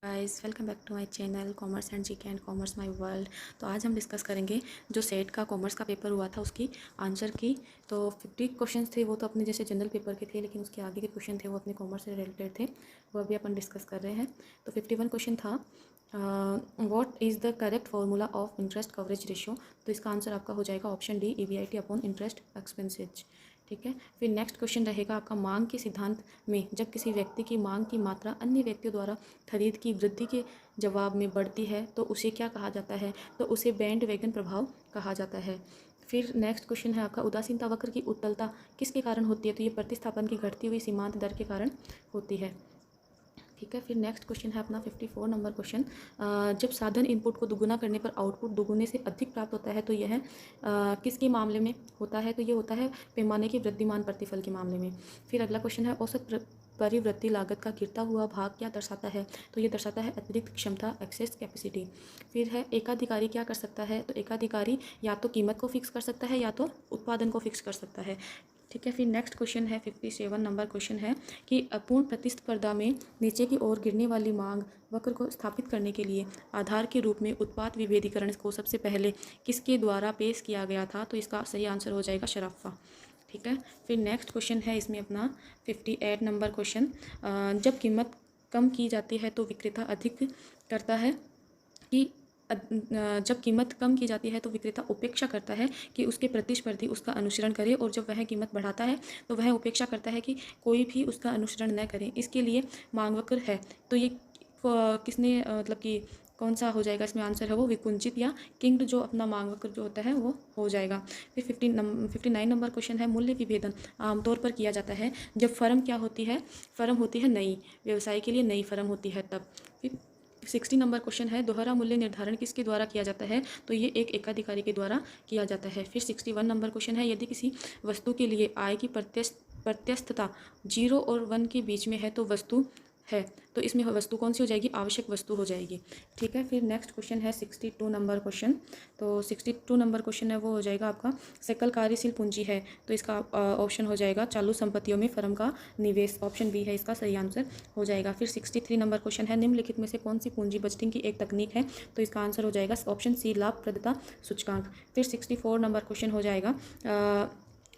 Guys welcome back to my channel commerce and GK and commerce my world. तो आज हम discuss करेंगे जो सेट का कॉमर्स का पेपर हुआ था उसकी आंसर की। तो 50 क्वेश्चंस थे, वो तो अपने जैसे जनरल पेपर के थे, लेकिन उसके आगे के क्वेश्चन थे वो अपने कॉमर्स से रिलेटेड थे, वो अभी अपन डिस्कस कर रहे हैं। तो 51 क्वेश्चन था, what is the correct formula of interest coverage ratio. तो इसका आंसर आपका हो जाएगा option D, EBIT upon interest expenses. ठीक है। फिर नेक्स्ट क्वेश्चन रहेगा आपका, मांग के सिद्धांत में जब किसी व्यक्ति की मांग की मात्रा अन्य व्यक्तियों द्वारा खरीद की वृद्धि के जवाब में बढ़ती है तो उसे क्या कहा जाता है। तो उसे बैंड वैगन प्रभाव कहा जाता है। फिर नेक्स्ट क्वेश्चन है आपका, उदासीनता वक्र की उत्तलता किसके कारण होती है। तो ये प्रतिस्थापन की घटती हुई सीमांत दर के कारण होती है। ठीक है। फिर नेक्स्ट क्वेश्चन है अपना 54 नंबर क्वेश्चन, जब साधन इनपुट को दुगुना करने पर आउटपुट दुगुने से अधिक प्राप्त होता है तो यह किसके मामले में होता है। तो ये होता है पैमाने के वृद्धिमान प्रतिफल के मामले में। फिर अगला क्वेश्चन है, औसत परिवृत्ति लागत का गिरता हुआ भाग क्या दर्शाता है। तो ये दर्शाता है अतिरिक्त क्षमता, एक्सेस कैपेसिटी। फिर है, एकाधिकारी क्या कर सकता है। तो एकाधिकारी या तो कीमत को फिक्स कर सकता है या तो उत्पादन को फिक्स कर सकता है। ठीक है। फिर नेक्स्ट क्वेश्चन है 57 नंबर क्वेश्चन है कि अपूर्ण प्रतिस्पर्धा में नीचे की ओर गिरने वाली मांग वक्र को स्थापित करने के लिए आधार के रूप में उत्पाद विभेदीकरण को सबसे पहले किसके द्वारा पेश किया गया था। तो इसका सही आंसर हो जाएगा शराफा। ठीक है। फिर नेक्स्ट क्वेश्चन है इसमें अपना 58 नंबर क्वेश्चन, जब कीमत कम की जाती है तो विक्रेता अधिक करता है कि जब कीमत कम की जाती है तो विक्रेता उपेक्षा करता है कि उसके प्रतिस्पर्धी उसका अनुसरण करे, और जब वह कीमत बढ़ाता है तो वह उपेक्षा करता है कि कोई भी उसका अनुसरण न करे। इसके लिए मांग वक्र है। तो ये किसने मतलब कि कौन सा हो जाएगा इसमें आंसर है वो विकुंचित या किंग्ड जो अपना मांग वक्र जो होता है वो हो जाएगा। फिर 59 नंबर क्वेश्चन है, मूल्य विभेदन आमतौर पर किया जाता है जब फर्म क्या होती है, फर्म होती है नई, व्यवसाय के लिए नई फर्म होती है तब। फिर 60 नंबर क्वेश्चन है, दोहरा मूल्य निर्धारण किसके द्वारा किया जाता है। तो ये एक एकाधिकारी के द्वारा किया जाता है। फिर 61 नंबर क्वेश्चन है, यदि किसी वस्तु के लिए आय की प्रत्यस्तता 0 और 1 के बीच में है तो वस्तु है। तो इसमें वस्तु कौन सी हो जाएगी, आवश्यक वस्तु हो जाएगी। ठीक है। फिर नेक्स्ट क्वेश्चन है 62 नंबर क्वेश्चन। तो 62 नंबर क्वेश्चन है वो हो जाएगा आपका, सकल कार्यशील पूंजी है तो इसका ऑप्शन हो जाएगा चालू संपत्तियों में फर्म का निवेश, ऑप्शन बी है इसका सही आंसर हो जाएगा। फिर 63 नंबर क्वेश्चन है, निम्नलिखित में से कौन सी पूंजी बजटिंग की एक तकनीक है। तो इसका आंसर हो जाएगा ऑप्शन सी, लाभप्रदता सूचकांक। फिर 64 नंबर क्वेश्चन हो जाएगा,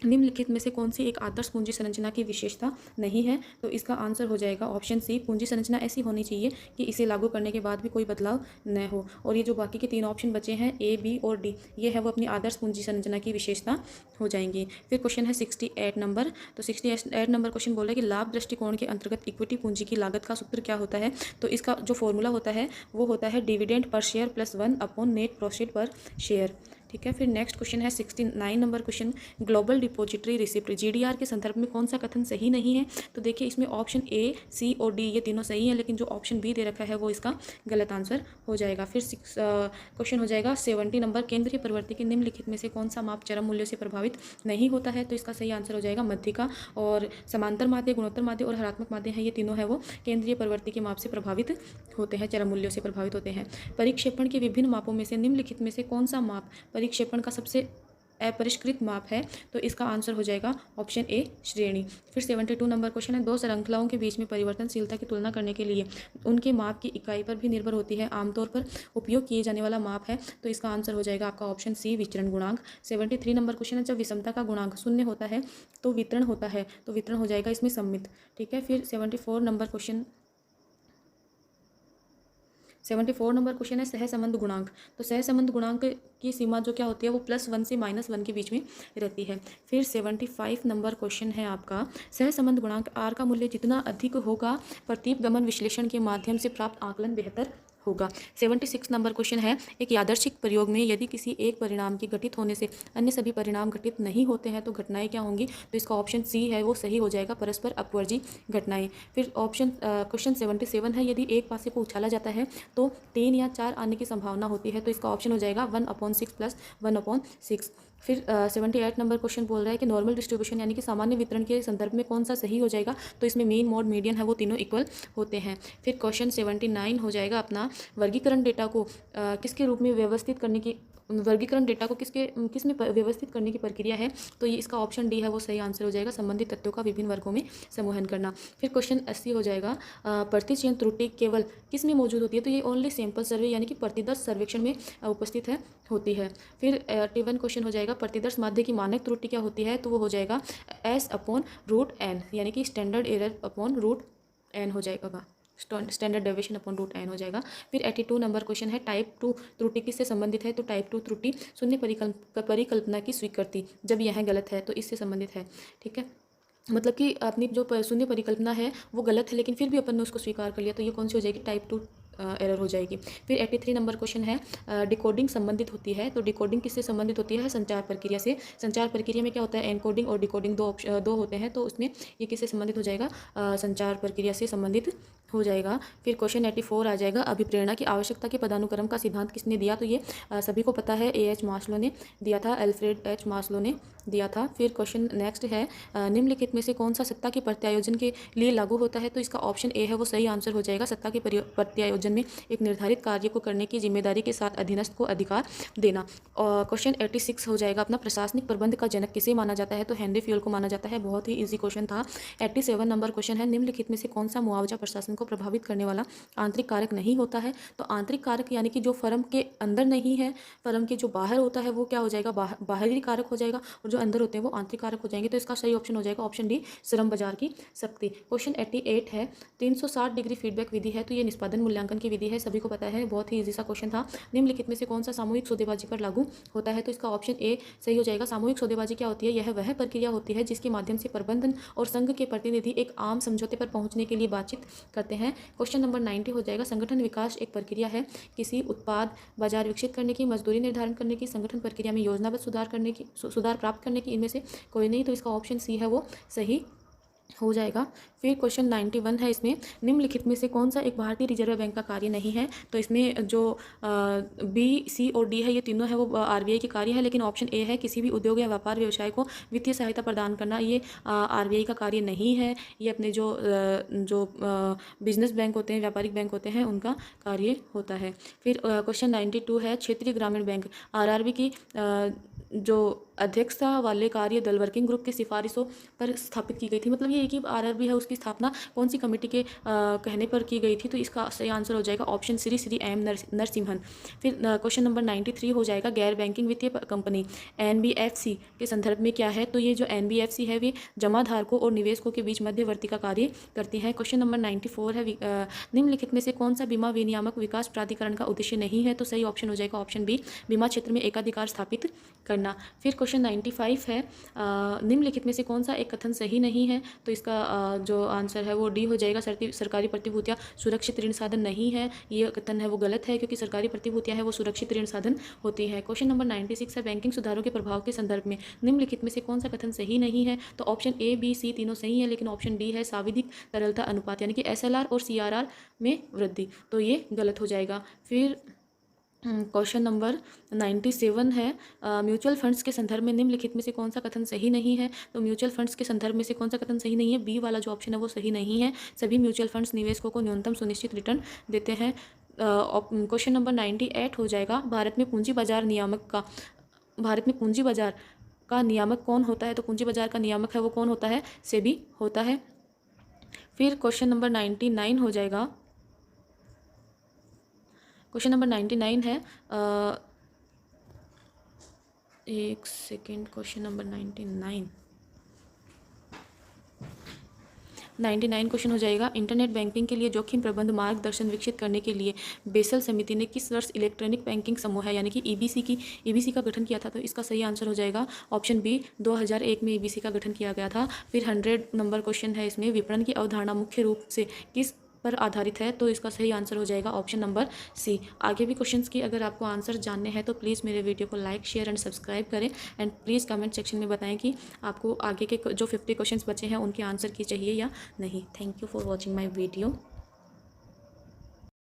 निम्नलिखित में से कौन सी एक आदर्श पूंजी संरचना की विशेषता नहीं है। तो इसका आंसर हो जाएगा ऑप्शन सी, पूंजी संरचना ऐसी होनी चाहिए कि इसे लागू करने के बाद भी कोई बदलाव न हो। और ये जो बाकी के 3 ऑप्शन बचे हैं ए, बी और डी, ये है वो अपनी आदर्श पूंजी संरचना की विशेषता हो जाएंगी। फिर क्वेश्चन है 68 नंबर। तो 68 नंबर क्वेश्चन बोल रहा है कि लाभ दृष्टिकोण के अंतर्गत इक्विटी पूंजी की लागत का सूत्र क्या होता है। तो इसका जो फॉर्मूला होता है वो होता है dividend per share plus 1 upon net profit पर शेयर। ठीक है। फिर नेक्स्ट क्वेश्चन है 69 number question, global depository receipt GDR के संदर्भ में कौन सा कथन सही नहीं है। तो देखिए इसमें ऑप्शन ए, सी और डी ये तीनों सही हैं, लेकिन जो ऑप्शन बी दे रखा है वो इसका गलत आंसर हो जाएगा। फिर क्वेश्चन हो जाएगा 70 नंबर, केंद्रीय प्रवृत्ति के निम्नलिखित में से कौन सा माप चरम मूल्यों से प्रभावित नहीं होता है। तो इसका सही आंसर हो जाएगा मध्यिका, और समांतर माध्य, गुणोत्तर माध्य और हरात्मक माध्य हैं, ये तीनों है वो केंद्रीय प्रवृत्ति के माप से प्रभावित होते हैं, चरम मूल्यों से प्रभावित होते हैं। परिक्षेपण के विभिन्न मापों में से निम्नलिखित में से कौन सा माप परिक्षेपण का सबसे अपरिष्कृत माप है। तो इसका आंसर हो जाएगा ऑप्शन ए, श्रेणी। फिर 72 नंबर क्वेश्चन है, दो श्रृंखलाओं के बीच में परिवर्तनशीलता की तुलना करने के लिए उनके माप की इकाई पर भी निर्भर होती है, आमतौर पर उपयोग किए जाने वाला माप है। तो इसका आंसर हो जाएगा आपका ऑप्शन सी, विचरण गुणांक। 73 नंबर क्वेश्चन है, जब विषमता का गुणांक 0 होता है तो वितरण होता है, तो वितरण हो जाएगा इसमें सम्मित। ठीक है। फिर 74 नंबर क्वेश्चन है सहसंबंध गुणांक। तो सहसंबंध गुणांक की सीमा जो क्या होती है वो +1 से -1 के बीच में रहती है। फिर 75 नंबर क्वेश्चन है आपका, सहसंबंध गुणांक R का मूल्य जितना अधिक होगा प्रतीपगमन विश्लेषण के माध्यम से प्राप्त आकलन बेहतर होगा। 76 नंबर क्वेश्चन है, एक यादृच्छिक प्रयोग में यदि किसी एक परिणाम के घटित होने से अन्य सभी परिणाम घटित नहीं होते हैं तो घटनाएं क्या होंगी। तो इसका ऑप्शन सी है वो सही हो जाएगा, परस्पर अपवर्जी घटनाएं। फिर क्वेश्चन 77 है, यदि एक पासे को उछाला जाता है तो 3 या 4 आने की संभावना होती है। तो इसका ऑप्शन हो जाएगा 1/6 + 1/6। फिर 78 नंबर क्वेश्चन बोल रहा है कि नॉर्मल डिस्ट्रीब्यूशन यानी कि सामान्य वितरण के संदर्भ में कौन सा सही हो जाएगा। तो इसमें मीन, मोड, मीडियन है वो तीनों इक्वल होते हैं। फिर क्वेश्चन 79 हो जाएगा अपना, वर्गीकरण डेटा को किसके रूप में व्यवस्थित करने की वर्गीकरण डेटा को किस में व्यवस्थित करने की प्रक्रिया है, तो ये इसका ऑप्शन डी है वो सही आंसर हो जाएगा, संबंधित तथ्यों का विभिन्न वर्गों में समूहन करना। फिर क्वेश्चन 80 हो जाएगा, प्रतिचयन त्रुटि केवल किस में मौजूद होती है, तो ये ओनली सैंपल सर्वे यानी कि प्रतिदर्श सर्वेक्षण में उपस्थित है होती है। फिर 81 क्वेश्चन हो जाएगा, प्रतिदर्श माध्य की मानक त्रुटि क्या होती है, तो वो हो जाएगा S/√n यानी कि standard error upon root n हो जाएगा, standard deviation upon root n हो जाएगा। फिर 82 नंबर क्वेश्चन है, टाइप 2 त्रुटि किससे संबंधित है, तो टाइप 2 त्रुटि शून्य परिकल्पना की स्वीकृति, जब यह गलत है तो इससे संबंधित है। ठीक है, मतलब कि अपनी जो शून्य परिकल्पना है वो गलत है लेकिन फिर भी अपन ने उसको स्वीकार कर लिया, तो ये कौन सी हो जाएगी, टाइप 2 एरर हो जाएगी। फिर 83 नंबर क्वेश्चन है, डिकोडिंग संबंधित होती है, तो डिकोडिंग किससे संबंधित होती है, संचार प्रक्रिया से। संचार प्रक्रिया में क्या होता है, एनकोडिंग और डिकोडिंग दो होते हैं, तो उसमें ये किससे संबंधित हो जाएगा, संचार प्रक्रिया से संबंधित हो जाएगा। फिर क्वेश्चन 84 आ जाएगा, अभिप्रेरणा की आवश्यकता के पदानुक्रम का सिद्धांत किसने दिया, तो ये सभी को पता है, A.H. मास्लो ने दिया था, अल्फ्रेड H. मास्लो ने दिया था। फिर क्वेश्चन नेक्स्ट है, निम्नलिखित में से कौन सा सत्ता के प्रत्यायोजन के लिए लागू होता है, तो इसका ऑप्शन ए है वो सही आंसर हो जाएगा, सत्ता के प्रत्यायोजन में एक निर्धारित कार्य को करने की जिम्मेदारी के साथ अधीनस्थ को अधिकार देना। और क्वेश्चन 86 हो जाएगा अपना, प्रशासनिक प्रबंध का जनक किसे माना जाता है, तो हेनरी फ्यूल को माना जाता है, बहुत ही इजी क्वेश्चन था। 87 नंबर क्वेश्चन है, निम्नलिखित में से कौन सा मुआवजा प्रशासन को प्रभावित करने वाला आंतरिक कारक नहीं होता है, तो आंतरिक कारक यानी कि जो फर्म के अंदर नहीं है, फर्म के जो बाहर होता है वो क्या हो जाएगा, बाहरी कारक हो जाएगा, और जो अंदर होते हैं वो आंतरिक कारक हो जाएंगे, तो इसका सही ऑप्शन हो जाएगा ऑप्शन डी, श्रम बाजार की शक्ति। क्वेश्चन 88 है, 360 डिग्री फीडबैक विधि है, तो ये निष्पादन मूल्यांकन की विधि है, सभी को पता है, बहुत ही इजी सा क्वेश्चन था। निम्नलिखित में से कौन सा सामूहिक सौदेबाजी पर लागू होता है, तो इसका ऑप्शन ए सही हो जाएगा। सामूहिक सौदेबाजी क्या होती है, यह वह प्रक्रिया होती है जिसके माध्यम से प्रबंधन और संघ के प्रतिनिधि एक आम समझौते पर पहुंचने के लिए बातचीत करते हैं। क्वेश्चन नंबर 90 हो जाएगा, संगठन विकास एक प्रक्रिया है किसी उत्पाद बाजार विकसित करने की, मजदूरी निर्धारण करने की, संगठन प्रक्रिया में योजनाबद्ध सुधार प्राप्त करने की, इनमें से कोई नहीं, तो इसका ऑप्शन सी है वो सही हो जाएगा। फिर क्वेश्चन 91 है, इसमें निम्नलिखित में से कौन सा एक भारतीय रिजर्व बैंक का कार्य नहीं है, तो इसमें जो बी, सी और डी है ये तीनों है वो आरबीआई के कार्य है, लेकिन ऑप्शन ए है किसी भी उद्योग या व्यापार व्यवसाय को वित्तीय सहायता प्रदान करना, ये आरबीआई का कार्य नहीं है, ये अपने जो बिजनेस बैंक होते हैं, व्यापारिक बैंक होते हैं, उनका कार्य होता है। फिर क्वेश्चन 92 है, क्षेत्रीय ग्रामीण बैंक आरआरबी की जो अध्यक्षता वाले कार्य दल वर्किंग ग्रुप की सिफारिशों पर स्थापित की गई थी, मतलब ये एक ही आरआरबी है, उसकी स्थापना कौन सी कमेटी के कहने पर की गई थी, तो इसका सही आंसर हो जाएगा ऑप्शन श्री एम नरसिम्हन। फिर क्वेश्चन नंबर 93 हो जाएगा, गैर बैंकिंग वित्तीय कंपनी एनबीएफसी के संदर्भ में क्या है, तो ये जो एनबीएफसी है वे जमाधारकों और निवेशकों के बीच मध्यवर्ती का कार्य करती है। क्वेश्चन नंबर 94 है, निम्नलिखित में से कौन सा बीमा विनियामक विकास प्राधिकरण का उद्देश्य नहीं है, तो सही ऑप्शन हो जाएगा ऑप्शन बी, बीमा क्षेत्र में एकाधिकार स्थापित करना। फिर क्वेश्चन 95 है, निम्नलिखित में से कौन सा एक कथन सही नहीं है, तो इसका जो आंसर है वो डी हो जाएगा, सरकारी प्रतिभूतियां सुरक्षित ऋण साधन नहीं है, ये कथन है वो गलत है, क्योंकि सरकारी प्रतिभूतियां है वो सुरक्षित ऋण साधन होती है। क्वेश्चन नंबर 96 है, बैंकिंग सुधारों के प्रभाव के संदर्भ में निम्नलिखित में से कौन सा कथन सही नहीं है, तो ऑप्शन ए, बी, सी तीनों सही है, लेकिन ऑप्शन डी है साविधिक तरलता अनुपात यानी कि SLR और CRR में वृद्धि, तो ये गलत हो जाएगा। फिर क्वेश्चन नंबर 97 है, म्यूचुअल फंड्स के संदर्भ में निम्नलिखित में से कौन सा कथन सही नहीं है, तो म्यूचुअल फंड्स के संदर्भ में से कौन सा कथन सही नहीं है, बी वाला जो ऑप्शन है वो सही नहीं है, सभी म्यूचुअल फंड्स निवेशकों को न्यूनतम सुनिश्चित रिटर्न देते हैं। क्वेश्चन नंबर 98 हो जाएगा, भारत में पूंजी बाजार का नियामक कौन होता है, तो पूंजी बाजार का नियामक है वो कौन होता है, सेबी होता है। फिर क्वेश्चन नंबर 99 हो जाएगा, क्वेश्चन नंबर 99 है, एक सेकेंड, क्वेश्चन नंबर 99 क्वेश्चन हो जाएगा, इंटरनेट बैंकिंग के लिए जोखिम प्रबंधन मार्गदर्शन विकसित करने के लिए बेसल समिति ने किस वर्ष इलेक्ट्रॉनिक बैंकिंग समूह है यानी कि ईबीसी का गठन किया था, तो इसका सही आंसर हो जाएगा ऑप्शन बी, 2001 में ईबीसी का गठन किया गया था। फिर 100 नंबर क्वेश्चन है, इसमें विपणन की अवधारणा मुख्य रूप से किस पर आधारित है, तो इसका सही आंसर हो जाएगा ऑप्शन नंबर सी। आगे भी क्वेश्चंस की अगर आपको आंसर जानने हैं तो प्लीज़ मेरे वीडियो को लाइक, शेयर एंड सब्सक्राइब करें, एंड प्लीज़ कमेंट सेक्शन में बताएं कि आपको आगे के जो 50 क्वेश्चंस बचे हैं उनके आंसर की चाहिए या नहीं। Thank you for watching my video.